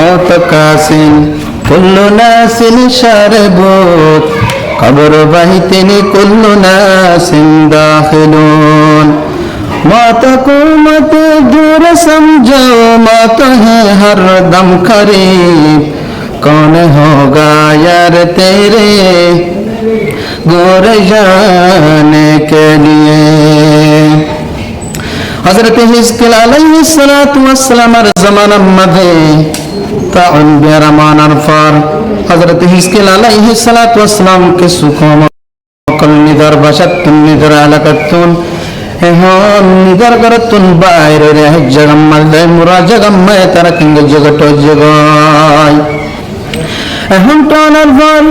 মত কাসিন কুল্লু নাসিন শারবুত কবর বাহিতিনি কুল্লু নাসিন দাখিলুন मौत को मत दूर समझो मौत है हर दम करीब कौन होगा यार तेरे गोर जाने के लिए हजरत हिस्किल अलैहिस्सलातु वस्सलाम ज़माना मदे ताउन बिरमान अरफार हजरत हिस्किल अलैहिस्सलातु वस्सलाम के सुखों कल निदर बशतुन निदर अलकतुन এখন নিদার করতুন বাইরে রে জগম্মা দে মুরা জগম্মা তারা কিঙ্গ জগত জগায় এখন টানার পর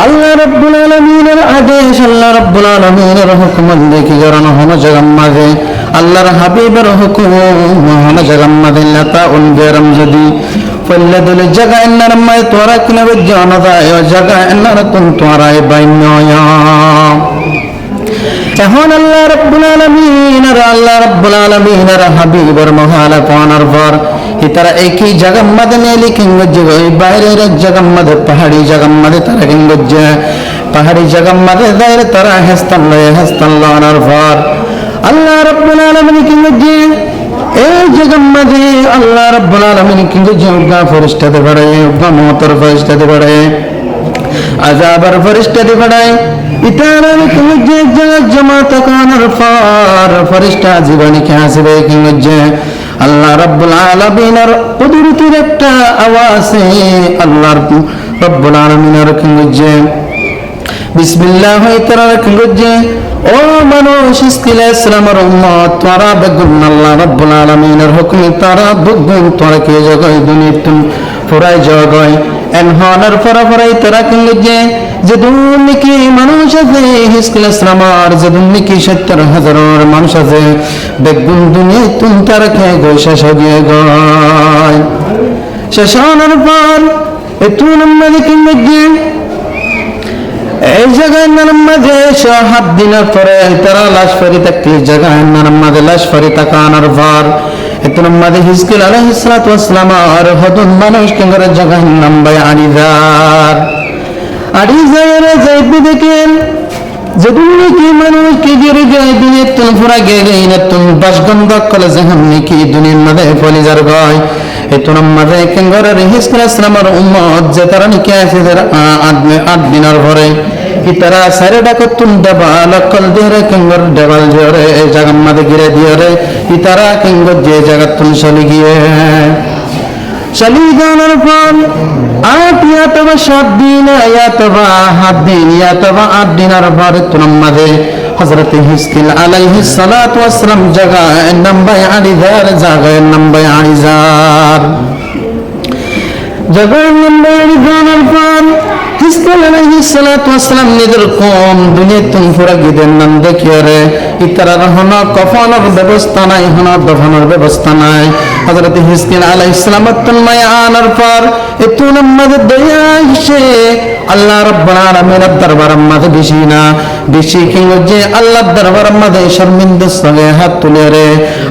আল্লাহ রাব্বুল আলামিনের আদেশ আল্লাহ রাব্বুল আলামিনের হুকুম দেখি জরানো হন জগম্মা দে আল্লাহর হাবিবের হুকুম হন জগম্মা দে লতা উন বেরম যদি ফল্লাদুল জগা ইন্নার মাই তোরা কিনবে জানাদায় জগা ইন্নার তুন তোরাই বাইনয়া এখন আল্লাহ রাব্বুল আলামিনের হাবিবের মহালা পানার পর ইতারা একই জায়গা মদনে লিখিং জগ বাইরের জায়গা মদ পাহাড়ি জায়গা মদ তারা কিং পাহাড়ি জায়গা মদ দাইরে তারা হাসতাল্লাহর পর আল্লাহ রাব্বুল আলামিন কিং এই জায়গা মদে আল্লাহ রাব্বুল আলামিন কিং জগা ফেরেশতাদের বাড়ায় মওতের ফেরেশতাদের বাড়ায় আযাবের ফেরেশতাদের বাড়ায় इतारा किंगजे जमात कानर फार फरिश्ता जीवनी के हासिबे किंगजे अल्लाह रब्बुल आलमीनर कुदरतिर एकटा आवाजे अल्लाह रब्बुल आलमीनर किंगजे बिस्मिल्लाह इतारा किंगजे ओ মানুষ ইসকিল ইসলামের উম্মত তোরা বেগুন আল্লাহ রব্বুল আলামিনের হুকুম তোরা বেগুন তোরা কে জগায় দুনিয়াতুন ফুরাই জগায় এনহানার ফরাফরাই তোরা কিংগजे যে দুনিকি মানুষ আছে ইসকিল ইসলামার যে দুনিকি ৭০,০০০ মানুষ আছে বেগুন দুনিয়া তুম তারা কে গোশা সজিয়ে গায় শেষানোর পর এতু নম্বরে কিংগजे এই জায়গায় নামাজে শাহাদ দিনের পরে তারা লাশ ফরি তাকলি জায়গায় নামাজে লাশ ফরি তাকানোর পর এত নামাজে হিজকিল আলাইহিস সালাতু ওয়াস সালাম আর হদুন মানুষ কেঙ্গর জায়গায় নাম্বাই আড়িজার যাইবে দেখেন যদুনি কি মানুষ কি গরে যায় দিনে তুন ফুরা গেলে না তুন বাসগন্ধ কলে জাহান্নি কি দুনিয়ার মধ্যে ফলি যার গায় এতো নামাজে কেঙ্গর হিজকিল ইসলামের উম্মত যে তারা নিকে আছে আট দিনের পরে কি তারা সারে ডাকতুন ডাবাল কল দেরে কেঙ্গর ডাবাল জরে জাগাম মধ্যে গিরে দিরে কি তারা কেঙ্গর যে জাগাতুন চলে গিয়ে চলি যাওয়ার পর ৮ অথবা ৭ দিন অথবা ৭ দিন অথবা ৮ দিনের পর তুনাম্মাদে হযরত হিজকিল আলাইহিস সালাতু ওয়াস সালাম জায়গা নাম্বাই আলিজার জায়গায় নাম্বাই আলিজার জায়গায় নাম্বাই আলিজার পর হিজকিল আলাইহিস সালাতু ওয়াস সালাম নিজের কম দুনিয়া তুম ফুরা গিদের নাম দেখিয়ে রে ইতারার হন কফনের ব্যবস্থা নাই হন দফনের ব্যবস্থা নাই হযরত হিজকিল আলাইহিস সালাম তুলমায় আনার পর এতু নামাজ দয়া হিসে আল্লাহ রাব্বুল আলামিনের দরবারের মধ্যে বেশি না বেশি কিংগজে আল্লাহর দরবারের মধ্যে শর্মিন্দা সঙ্গে হাত তুলে রে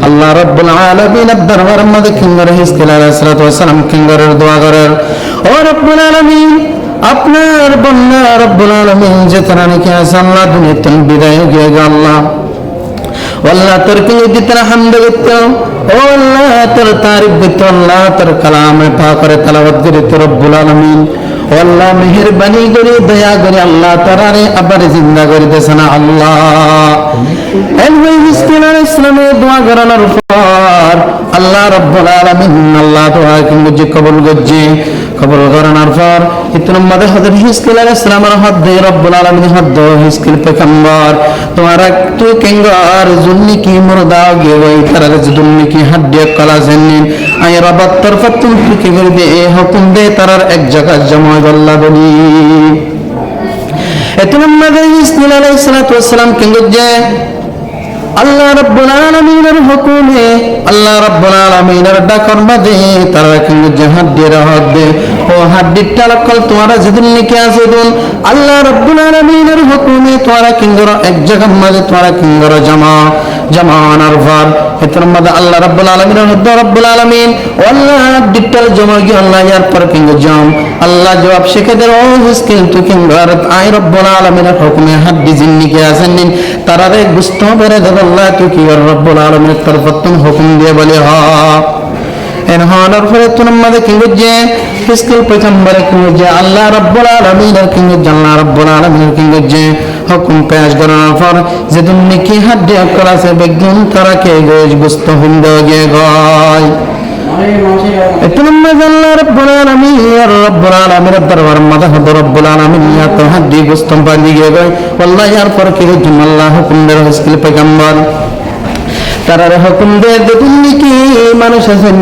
আল্লাহ রাব্বুল আলামিনের দরবারের মধ্যে কিংগর হিজকিল আলাইহিস সালাতু ওয়াস সালাম কিংগরের দোয়া করেন ও রব্বুল আলামিন আপনার বান্দা রব্বুল আলামিন যে তারা নাকি আল্লাহ দুনিয়াতে বিদায় হয়ে গেল আল্লাহ والله تركني جتنا حمد করতে ও আল্লাহ তোর তারিফ করতে আল্লাহ তোর কালামে পাক করে তেলাওয়াত করতে রব্বুল আলামিন ও আল্লাহ মেহেরবানি করে দয়া করে আল্লাহ তারারে আবার জিন্দা করে দেনা আল্লাহ এই হিজকিল আলাইহিস সালামের দোয়া করানোর পর আল্লাহ রব্বুল আলামিন আল্লাহ দোয়া কিংগজে কবুল করানোর পর ইতনা মধ্যে হযরত হিজকিল আলাইহিস সালামের হাত দিয়ে রব্বুল আলামিন হাত দিয়ে হিজকিল পেগম্বর তোমারা তুই কেঙ্গার জুন্নি কি মুর্দা গে ওই তারা জুন্নি কি হাড্ডি কলা জান্নিন আই রব্বাত তরফতুন কি করে দে হুকুম দে তারার এক জায়গা জমা আল্লাহ বলি ইতনা মধ্যে হিজকিল আলাইহিস সালাতু ওয়াস সালাম কেঙ্গজে আল্লাহ রাব্বুল আলামিনের হুকুমে আল্লাহ রাব্বুল আলামিনের ডাকর মধ্যে তারা কিন্তু হাড্ডির হাড্ডি ও হাড্ডির টালকল তোমরা যেদিন লিখে আছে দিন আল্লাহ রাব্বুল আলামিনের হুকুমে তোমরা কিংগর এক জায়গার মধ্যে তোমরা কিংগর জমা জামানার পর এতর মধ্যে আল্লাহ রাব্বুল আলামিনের হদ্দ রাব্বুল আলামিন আল্লাহ ডিটার জমা গিয়ে আল্লাহ ইয়ার পর কিংগ জাম আল্লাহ জবাব শিখে দেন ও হিসকিল তু কিংগার আই রাব্বুল আলামিনের হুকুমে হাড্ডি জিন্নি কে আছেন নিন তারারে গুস্ত বেরে দেব আল্লাহ তু কি আর রাব্বুল আলামিনের তরফতুন হুকুম দিয়ে বলে হ এনহানার পরে তুনমাদে কিংগ যে হিসকিল পয়গম্বরে কিংগ যে আল্লাহ রাব্বুল আলামিনের কিংগ আল্লাহ রাব্বুল আলামিনের কিংগ যে হুকুম পেশ করার পর যে দুনিয়া কি হাড্ডি করা আছে বেগুন তারাকে গোজ গুস্ত হিন্দ গিয়ে গয় এতনম্মা আল্লাহ রাব্বুল আলামিন রাব্বুল আলামিনের দরবার মাদা হদ রাব্বুল আলামিন ইয়া তো হাড্ডি গুস্ত বাঁধি গিয়ে গয় আল্লাহ ইয়ার পর কি হুকুম আল্লাহ হুকুম দেয় হিসকিল পয়গম্বর তারার হুকুম দেয় দুনিয়া কি মানুষ আছেন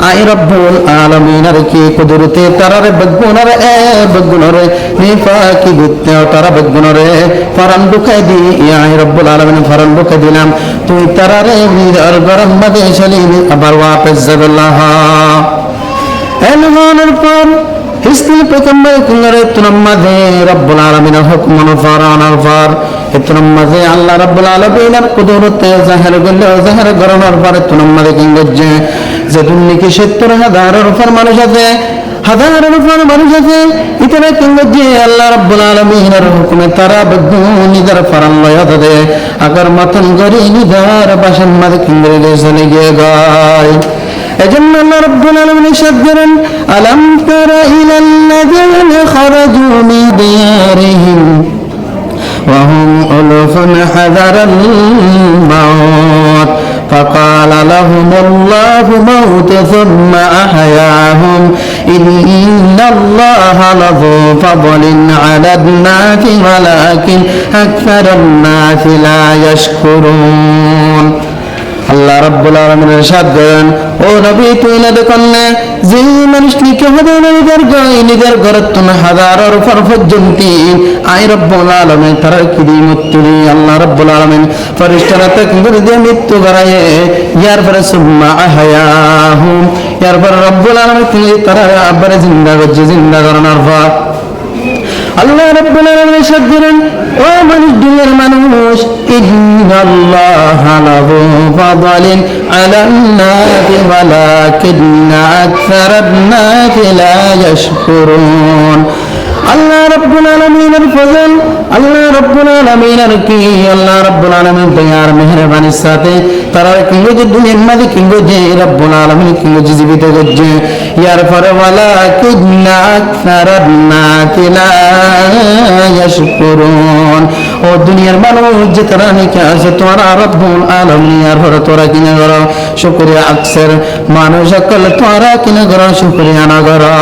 আই রাব্বুল আলামিন আর কি কুদরতে তারার বেগুনরে বেগুনরে নিফাকি গুত্তে তারা বেগুনরে ফরান দুখাই দি আই রাব্বুল আলামিন ফরান দুখাই দিলাম তুই তারারে নিদার গরম মধ্যে চলিনি আবার ওয়াপস যাবেল্লাহ এলমানের পর হিসকিল পয়গম্বর কুনরে তুনমাদে রাব্বুল আলামিনের হুকুম অনুফারানার পর এতনমাদে আল্লাহ রাব্বুল আলামিনের কুদরতে জাহির গলে জাহির গরনার পর তুনমাদে কিংগজে যে দুনিয়া ৭০,০০০ উপর মানুষ আছে হাজারের উপর মানুষ আছে ইতরে কিংগজে আল্লাহ রাব্বুল আলামিনের হুকুমে তারা বেগুনিদার ফরান লয়া দে আগার মাতন গরি নিদার বাসন মাদে কিংগরে চলে গিয়ে গায় এজন্য আল্লাহ রাব্বুল আলামিন ইরশাদ করেন আলাম তারা ইলাল্লাযিনা খারাজু মিন দিয়ারিহিম ওয়া হুম উলফুন হাযারাল মাউত فقال لهم الله موت ثم أحياهم إن الله لذو فضل على الناس ولكن أكثر الناس لا يشكرون আল্লাহ রাব্বুল আলামিন ইরশাদ করেন ও নবী তুই না দেখুন না যে মানুষ নিকে নিজের ঘরের তুন হাজারের উপর পর্যন্ত আই রাব্বুল আলামিন তারা কি দি মুত্তুলি আল্লাহ রাব্বুল আলামিন ফেরেশতারা তাকবীর দিয়ে মৃত্যু করায় ইয়ার পরে সুম্মা আহয়াহুম ইয়ার পরে রাব্বুল আলামিন তারা আবার জিন্দা করানোর পর আল্লাহ রাব্বুল আলামিন ইরশাদ করেন ও মানুষ দুনিয়ার মানুষ ইন্নাল্লাহা লাযু ফাদলিন আলান নাসি ওয়ালাকিন্না আকসারান নাসি লা ইয়াশকুরুন আল্লাহ রাব্বুল আলামিনের ফজল আল্লাহ রাব্বুল আলামিনের কি আল্লাহ রাব্বুল আলামিন দয়ার মেহেরবানির সাথে তারা কিংগো যে দুনিয়ার মাঝে কিংগো যে রাব্বুল আলামিন কিংগো যে জীবিত করছে ইয়ার পরে ওয়ালাকিন্না আকসারান নাসি লা ইয়াশকুরুন ও দুনিয়ার মানুষ যে তারা নাকি আছে তোরা রাব্বুল আলামিন ইয়ার পরে তোরা কিনা করো শুকরিয়া আকসার মানুষ সকল তোরা কিনা করো শুকরিয়া না করো